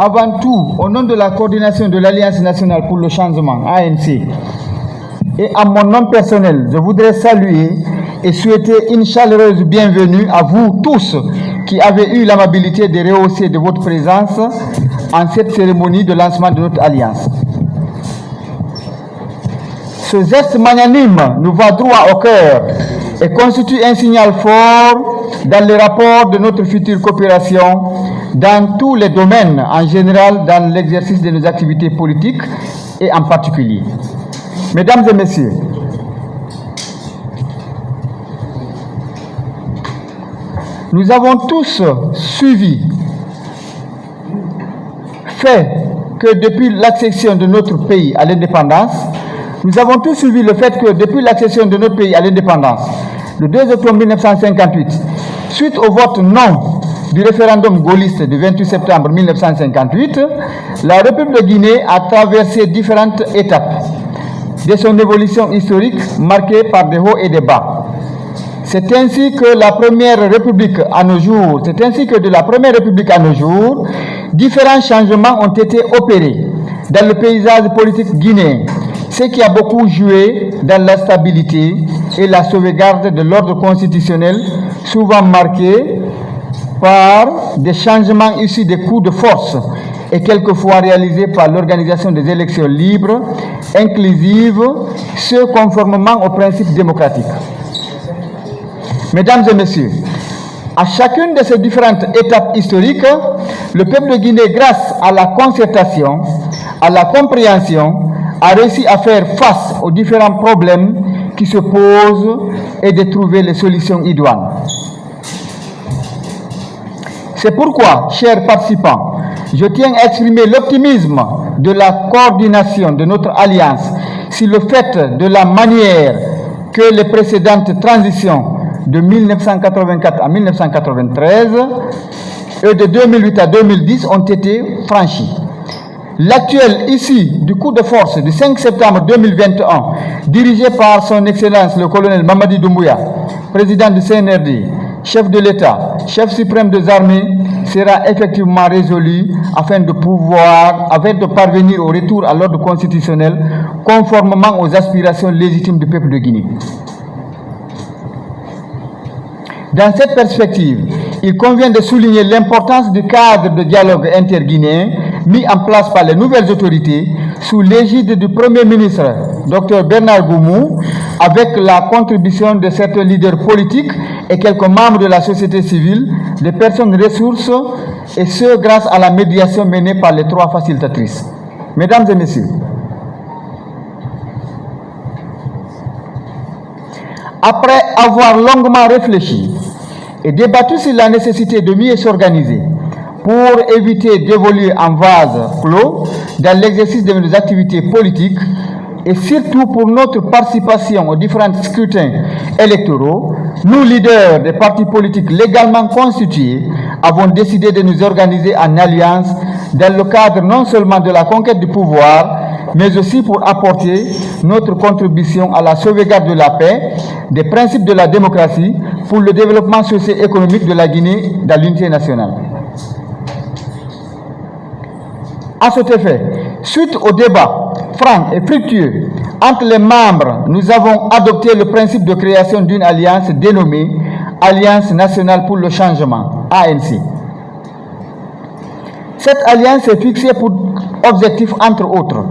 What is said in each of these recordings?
Avant tout, au nom de la coordination de l'Alliance nationale pour le changement, ANC, et à mon nom personnel, je voudrais saluer et souhaiter une chaleureuse bienvenue à vous tous qui avez eu l'amabilité de rehausser de votre présence en cette cérémonie de lancement de notre alliance. Ce geste magnanime nous va droit au cœur et constitue un signal fort dans les rapports de notre future coopération dans tous les domaines, en général dans l'exercice de nos activités politiques et en particulier. Mesdames et messieurs, nous avons tous suivi, fait que depuis l'accession de notre pays à l'indépendance, nous avons tous suivi le fait que depuis l'accession de notre pays à l'indépendance, le 2 octobre 1958, suite au vote non du référendum gaulliste du 28 septembre 1958, la République de Guinée a traversé différentes étapes de son évolution historique marquée par des hauts et des bas. C'est ainsi que la première République à nos jours, différents changements ont été opérés dans le paysage politique guinéen, ce qui a beaucoup joué dans la stabilité et la sauvegarde de l'ordre constitutionnel, souvent marqué par des changements issus des coups de force et quelquefois réalisés par l'organisation des élections libres, inclusives, ce conformément aux principes démocratiques. Mesdames et messieurs, à chacune de ces différentes étapes historiques, le peuple de Guinée, grâce à la concertation, à la compréhension, a réussi à faire face aux différents problèmes qui se posent et de trouver les solutions idoines. C'est pourquoi, chers participants, je tiens à exprimer l'optimisme de la coordination de notre alliance sur le fait de la manière que les précédentes transitions de 1984 à 1993 et de 2008 à 2010 ont été franchies. L'actuel issue du coup de force du 5 septembre 2021, dirigé par son Excellence le colonel Mamadi Doumbouya, président du CNRD, chef de l'État, chef suprême des armées, sera effectivement résolu afin de parvenir au retour à l'ordre constitutionnel conformément aux aspirations légitimes du peuple de Guinée. Dans cette perspective, il convient de souligner l'importance du cadre de dialogue interguinéen mis en place par les nouvelles autorités sous l'égide du Premier ministre, Dr Bernard Goumou, avec la contribution de certains leaders politiques et quelques membres de la société civile, des personnes ressources, et ce grâce à la médiation menée par les 3 facilitatrices. Mesdames et messieurs, après avoir longuement réfléchi et débattu sur la nécessité de mieux s'organiser pour éviter d'évoluer en vase clos dans l'exercice de nos activités politiques et surtout pour notre participation aux différents scrutins électoraux, nous, leaders des partis politiques légalement constitués, avons décidé de nous organiser en alliance dans le cadre non seulement de la conquête du pouvoir, mais aussi pour apporter notre contribution à la sauvegarde de la paix, des principes de la démocratie, pour le développement socio-économique de la Guinée dans l'unité nationale. À cet effet, suite au débat franc et fructueux entre les membres, nous avons adopté le principe de création d'une alliance dénommée Alliance nationale pour le changement, ANC. Cette alliance est fixée pour objectif, entre autres,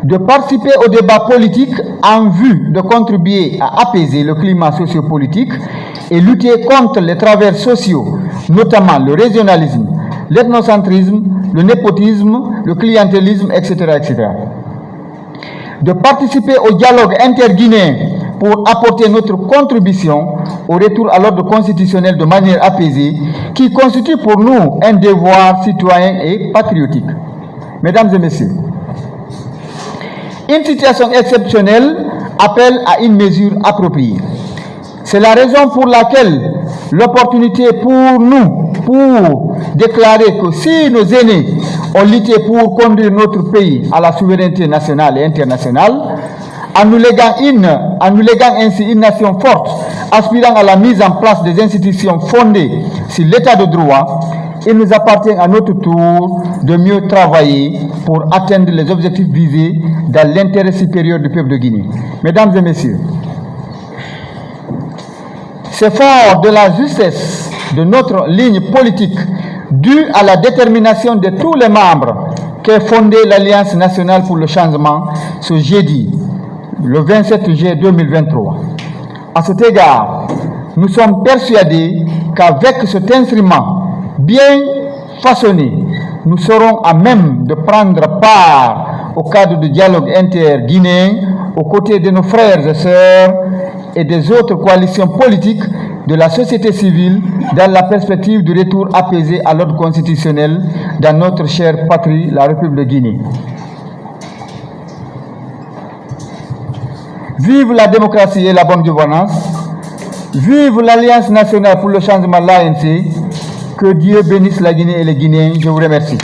de participer au débat politique en vue de contribuer à apaiser le climat sociopolitique et lutter contre les travers sociaux, notamment le régionalisme, l'ethnocentrisme, le népotisme, le clientélisme, etc., etc. De participer au dialogue interguinéen pour apporter notre contribution au retour à l'ordre constitutionnel de manière apaisée, qui constitue pour nous un devoir citoyen et patriotique. Mesdames et messieurs, une situation exceptionnelle appelle à une mesure appropriée. C'est la raison pour laquelle l'opportunité pour nous, pour déclarer que si nos aînés ont lutté pour conduire notre pays à la souveraineté nationale et internationale, en nous léguant ainsi une nation forte, aspirant à la mise en place des institutions fondées sur l'état de droit, il nous appartient à notre tour de mieux travailler pour atteindre les objectifs visés dans l'intérêt supérieur du peuple de Guinée. Mesdames et messieurs, c'est fort de la justesse de notre ligne politique due à la détermination de tous les membres qu'est fondée l'Alliance nationale pour le changement ce jeudi, le 27 juillet 2023. À cet égard, nous sommes persuadés qu'avec cet instrument bien façonné, nous serons à même de prendre part au cadre du dialogue inter-guinéen aux côtés de nos frères et sœurs et des autres coalitions politiques de la société civile dans la perspective du retour apaisé à l'ordre constitutionnel dans notre chère patrie, la République de Guinée. Vive la démocratie et la bonne gouvernance. Vive l'Alliance nationale pour le changement, l'ANC. Que Dieu bénisse la Guinée et les Guinéens. Je vous remercie.